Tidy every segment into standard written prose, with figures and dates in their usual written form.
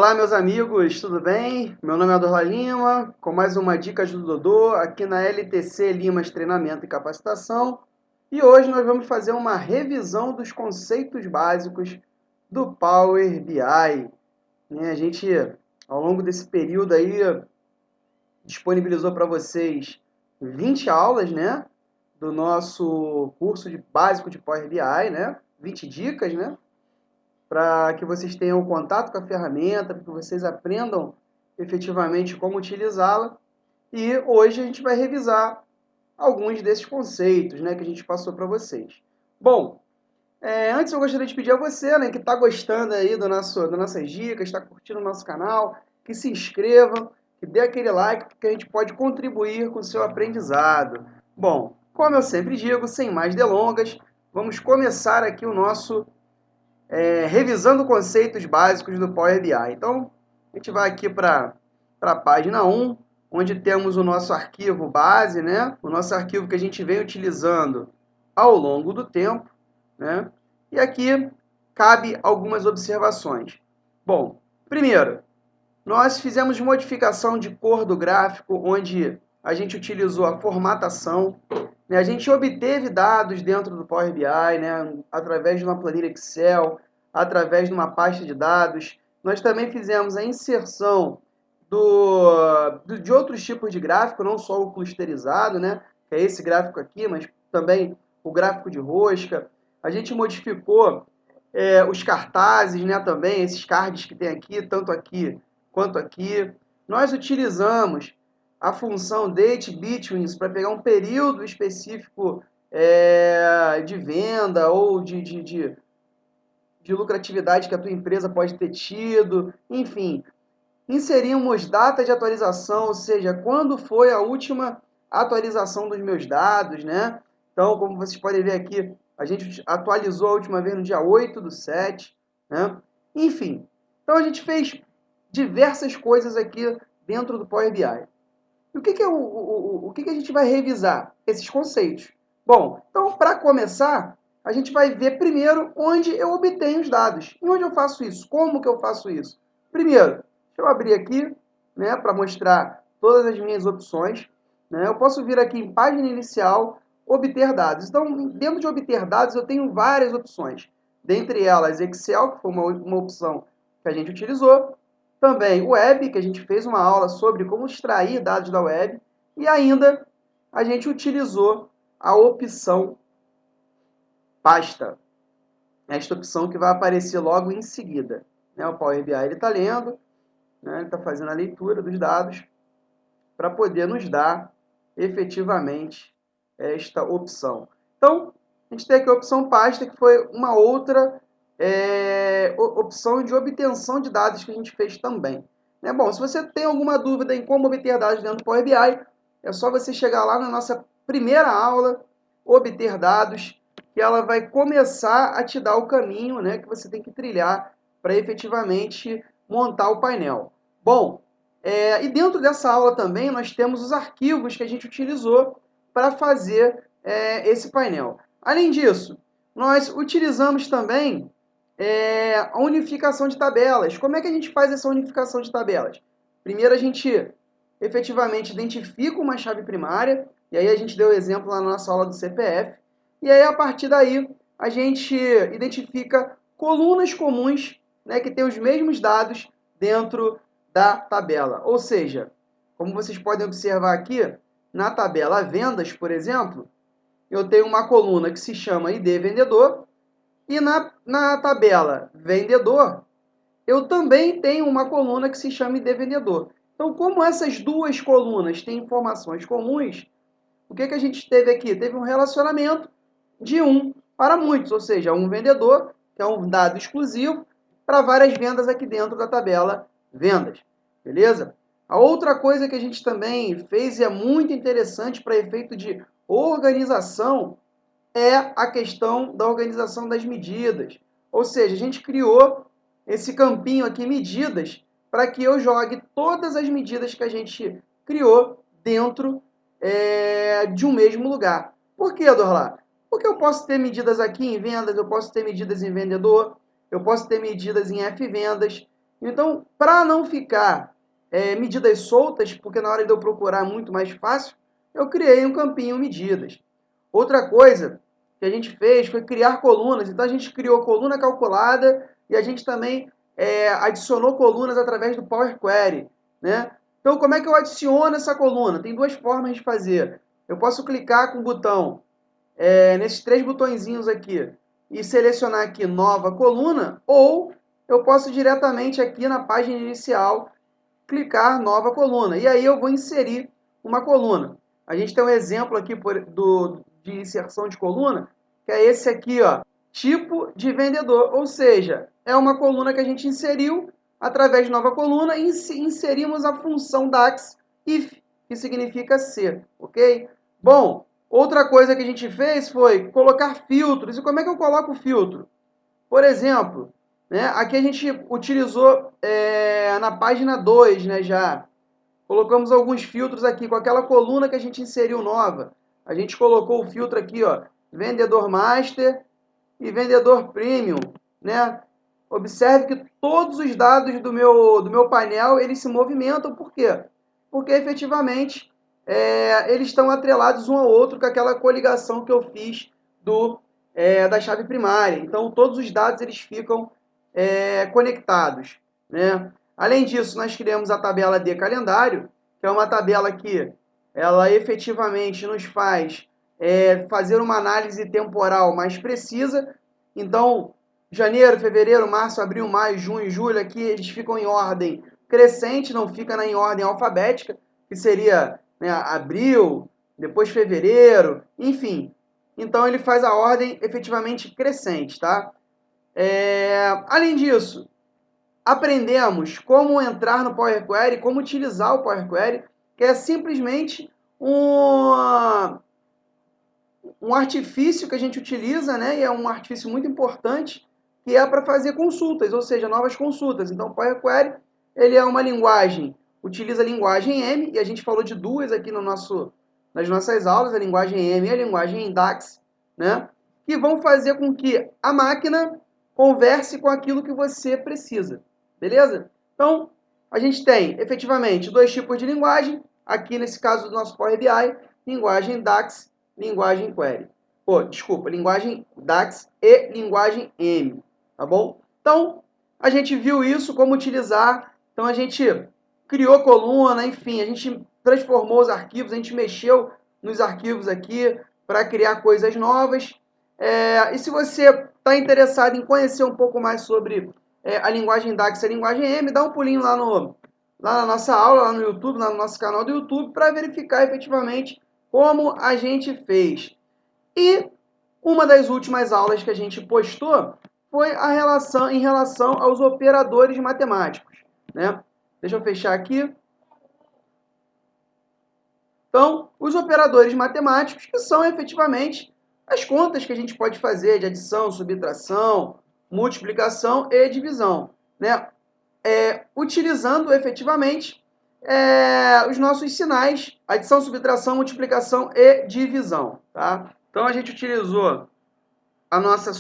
Olá, meus amigos, tudo bem? Meu nome é Dorla Lima, com mais uma Dicas do Dodô, aqui na LTC Limas Treinamento e Capacitação. E hoje nós vamos fazer uma revisão dos conceitos básicos do Power BI. A gente, ao longo desse período aí, disponibilizou para vocês 20 aulas, né? Do nosso curso básico de Power BI, né? 20 dicas, né? Para que vocês tenham contato com a ferramenta, para que vocês aprendam efetivamente como utilizá-la. E hoje a gente vai revisar alguns desses conceitos, né, que a gente passou para vocês. Bom, antes eu gostaria de pedir a você, né, que está gostando aí das nossas dicas, está curtindo o nosso canal, que se inscreva, que dê aquele like, porque a gente pode contribuir com o seu aprendizado. Bom, como eu sempre digo, sem mais delongas, vamos começar aqui o nosso revisando conceitos básicos do Power BI. Então, a gente vai aqui para a página 1, onde temos o nosso arquivo base, né? O nosso arquivo que a gente vem utilizando ao longo do tempo, né? E aqui cabe algumas observações. Bom, primeiro, nós fizemos modificação de cor do gráfico, onde a gente utilizou a formatação, né? A gente obteve dados dentro do Power BI, né? Através de uma planilha Excel, através de uma pasta de dados. Nós também fizemos a inserção de outros tipos de gráfico, não só o clusterizado, né? Que é esse gráfico aqui, mas também o gráfico de rosca. A gente modificou os cartazes, né? Também esses cards que tem aqui, tanto aqui quanto aqui. Nós utilizamos a função date between para pegar um período específico de venda ou de lucratividade que a tua empresa pode ter tido, enfim. Inserimos data de atualização, ou seja, quando foi a última atualização dos meus dados, né? Então, como vocês podem ver aqui, a gente atualizou a última vez no dia 8/7, né? Enfim, então a gente fez diversas coisas aqui dentro do Power BI. E o que a gente vai revisar? Esses conceitos. Bom, então, para começar, a gente vai ver primeiro onde eu obtenho os dados. E onde eu faço isso? Como que eu faço isso? Primeiro, deixa eu abrir aqui, né, para mostrar todas as minhas opções. Né? Eu posso vir aqui em página inicial, obter dados. Então, dentro de obter dados, eu tenho várias opções. Dentre elas, Excel, que foi uma opção que a gente utilizou. Também web, que a gente fez uma aula sobre como extrair dados da web. E ainda a gente utilizou a opção pasta. Esta opção que vai aparecer logo em seguida. O Power BI está lendo, né, ele está fazendo a leitura dos dados para poder nos dar efetivamente esta opção. Então, a gente tem aqui a opção pasta, que foi uma outra opção de obtenção de dados que a gente fez também. Bom, se você tem alguma dúvida em como obter dados dentro do Power BI, é só você chegar lá na nossa primeira aula, obter dados, que ela vai começar a te dar o caminho, né, que você tem que trilhar para efetivamente montar o painel. Bom, e dentro dessa aula também nós temos os arquivos que a gente utilizou para fazer esse painel. Além disso, nós utilizamos também a unificação de tabelas. Como é que a gente faz essa unificação de tabelas? Primeiro a gente efetivamente identifica uma chave primária, e aí a gente deu o exemplo lá na nossa aula do CPF, e aí a partir daí a gente identifica colunas comuns, né, que têm os mesmos dados dentro da tabela. Ou seja, como vocês podem observar aqui, na tabela vendas, por exemplo, eu tenho uma coluna que se chama ID vendedor, e na tabela vendedor, eu também tenho uma coluna que se chama ID vendedor. Então, como essas duas colunas têm informações comuns, o que a gente teve aqui? Teve um relacionamento de um para muitos, ou seja, um vendedor, que é um dado exclusivo, para várias vendas aqui dentro da tabela vendas. Beleza? A outra coisa que a gente também fez e é muito interessante para efeito de organização é a questão da organização das medidas. Ou seja, a gente criou esse campinho aqui, medidas, para que eu jogue todas as medidas que a gente criou dentro de um mesmo lugar. Por que, Dorlá? Porque eu posso ter medidas aqui em vendas, eu posso ter medidas em vendedor, eu posso ter medidas em F-vendas, Então, para não ficar medidas soltas, porque na hora de eu procurar é muito mais fácil, eu criei um campinho medidas. Outra coisa que a gente fez foi criar colunas. Então, a gente criou coluna calculada e a gente também adicionou colunas através do Power Query, né? Então, como é que eu adiciono essa coluna? Tem duas formas de fazer. Eu posso clicar com o botão, nesses três botõezinhos aqui, e selecionar aqui nova coluna, ou eu posso diretamente aqui na página inicial clicar nova coluna. E aí eu vou inserir uma coluna. A gente tem um exemplo aqui de inserção de coluna, que é esse aqui, ó, tipo de vendedor. Ou seja, é uma coluna que a gente inseriu através de nova coluna e inserimos a função DAX if, que significa ser, ok? Bom, outra coisa que a gente fez foi colocar filtros. E como é que eu coloco o filtro? Por exemplo, né, aqui a gente utilizou na página 2, né, já. Colocamos alguns filtros aqui com aquela coluna que a gente inseriu nova. A gente colocou o filtro aqui, ó, vendedor master e vendedor premium, né? Observe que todos os dados do meu painel, eles se movimentam. Por quê? Porque efetivamente eles estão atrelados um ao outro com aquela coligação que eu fiz da chave primária. Então, todos os dados eles ficam conectados, né? Além disso, nós criamos a tabela de calendário, que é uma tabela que ela efetivamente nos faz fazer uma análise temporal mais precisa. Então, janeiro, fevereiro, março, abril, maio, junho, julho, aqui eles ficam em ordem crescente, não fica em ordem alfabética, que seria, né, abril, depois fevereiro, enfim. Então ele faz a ordem efetivamente crescente, tá? Além disso, aprendemos como entrar no Power Query, como utilizar o Power Query, que é simplesmente um artifício que a gente utiliza, né? E é um artifício muito importante, que é para fazer consultas, ou seja, novas consultas. Então, o Power Query, ele é uma linguagem, utiliza a linguagem M, e a gente falou de duas aqui nas nossas aulas, a linguagem M e a linguagem DAX, né? Que vão fazer com que a máquina converse com aquilo que você precisa, beleza? Então, a gente tem, efetivamente, dois tipos de linguagem, aqui nesse caso do nosso Power BI, linguagem DAX, linguagem Query. Desculpa, linguagem DAX e linguagem M, tá bom? Então, a gente viu isso, como utilizar. Então, a gente criou coluna, enfim, a gente transformou os arquivos, a gente mexeu nos arquivos aqui para criar coisas novas. E se você está interessado em conhecer um pouco mais sobre a linguagem DAX e a linguagem M, dá um pulinho lá na nossa aula, lá no YouTube, lá no nosso canal do YouTube, para verificar efetivamente como a gente fez. E uma das últimas aulas que a gente postou foi em relação aos operadores matemáticos, né? Deixa eu fechar aqui. Então, os operadores matemáticos, que são efetivamente as contas que a gente pode fazer de adição, subtração, multiplicação e divisão, né? Utilizando efetivamente os nossos sinais, adição, subtração, multiplicação e divisão, tá? Então, a gente utilizou a nossa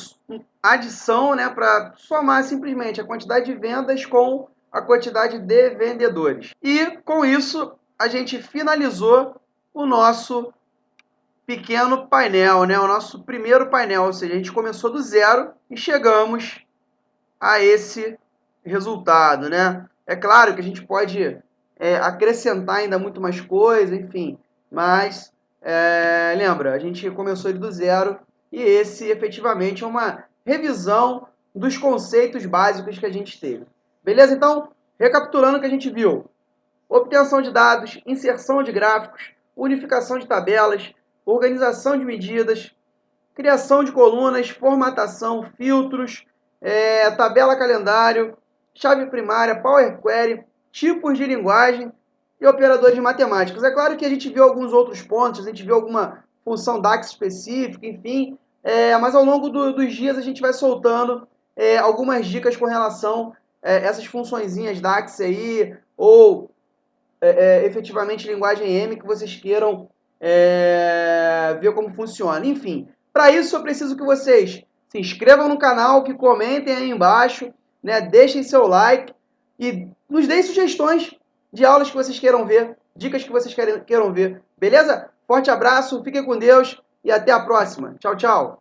adição, né, para somar simplesmente a quantidade de vendas com a quantidade de vendedores. E, com isso, a gente finalizou o nosso pequeno painel, né, o nosso primeiro painel, ou seja, a gente começou do zero e chegamos a esse resultado, né? É claro que a gente pode acrescentar ainda muito mais coisa, enfim, mas lembra, a gente começou do zero e esse efetivamente é uma revisão dos conceitos básicos que a gente teve. Beleza? Então, recapitulando o que a gente viu: obtenção de dados, inserção de gráficos, unificação de tabelas, organização de medidas, criação de colunas, formatação, filtros, tabela calendário, chave primária, Power Query, tipos de linguagem e operadores matemáticos. É claro que a gente viu alguns outros pontos, a gente viu alguma função DAX específica, enfim, mas ao longo dos dias a gente vai soltando algumas dicas com relação a essas funçõezinhas DAX aí, ou efetivamente linguagem M que vocês queiram ver como funciona. Enfim, para isso eu preciso que vocês se inscrevam no canal, que comentem aí embaixo, né? Deixem seu like, e nos deem sugestões de aulas que vocês queiram ver, dicas que vocês queiram ver, beleza? Forte abraço, fiquem com Deus e até a próxima. Tchau, tchau!